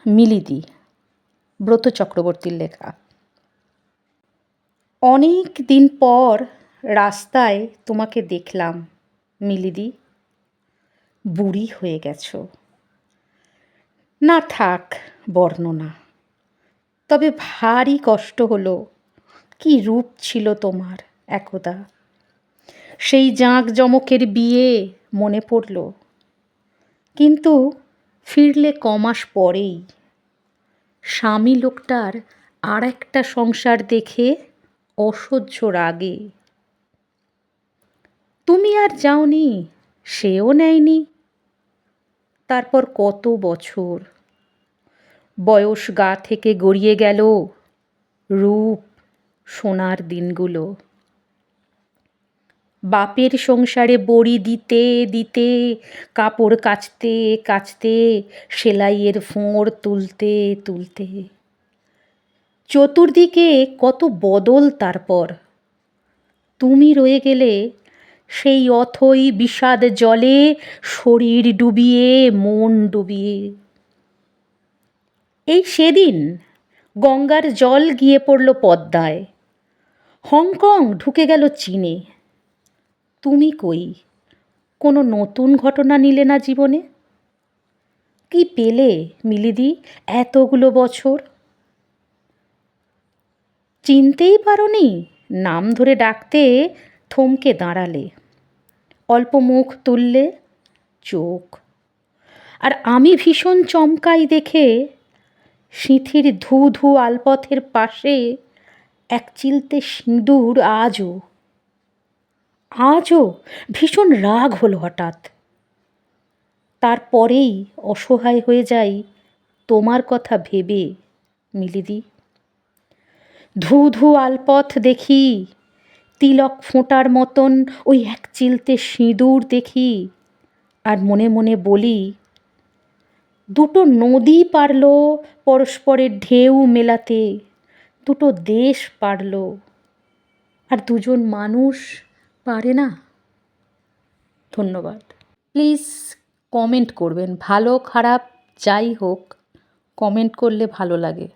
মিলিদি, ব্রত চক্রবর্তীর লেখা। অনেক দিন পর রাস্তায় তোমাকে দেখলাম মিলিদি। বুড়ি হয়ে গেছো। না থাক বর্ণনা, তবে ভারী কষ্ট হলো। কি রূপ ছিল তোমার একদা। সেই জাঁকজমকের বিয়ে মনে পড়ল, কিন্তু ফিরলে কমাস পরেই। স্বামী লোকটার আর একটা সংসার দেখে অসহ্য রাগে। তুমি আর যাওনি, সেও নেয়নি। তারপর কত বছর, বয়স গা থেকে গড়িয়ে গেল, রূপ সোনার দিনগুলো। বাপের সংসারে বড়ি দিতে দিতে, কাপড় কাচতে কাচতে, সেলাইয়ের ফোঁড় তুলতে তুলতে চতুর্দিকে কত বদল। তারপর তুমি রয়ে গেলে সেই অথই বিষাদ জলে, শরীর ডুবিয়ে মন ডুবিয়ে। এই সেদিন গঙ্গার জল গিয়ে পড়ল পদ্মায়, হংকং ঢুকে গেল চীনে। তুমি কই, কোনো নতুন ঘটনা নিলে না জীবনে? কি পেলে মিলিদি এতগুলো বছর? চিনতেই পারোনি, নাম ধরে ডাকতে থমকে দাঁড়ালে। অল্প মুখ তুললে, চোখ। আর আমি ভীষণ চমকাই দেখে, সিঁথির ধু ধু আলপথের পাশে এক চিলতে সিঁদুর আজও। আজও ভীষণ রাগ হলো হঠাৎ। তারপরেই অসহায় হয়ে যাই তোমার কথা ভেবে মিলিদি। ধু ধু আলপথ দেখি, তিলক ফোঁটার মতন ওই এক চিলতে সিঁদুর দেখি, আর মনে মনে বলি, দুটো নদী পারল পরস্পরের ঢেউ মেলাতে, দুটো দেশ পারল, আর দুজন মানুষ পারে না। ধন্যবাদ। প্লিজ কমেন্ট করবেন, ভালো খারাপ যাই হোক কমেন্ট করলে ভালো লাগে।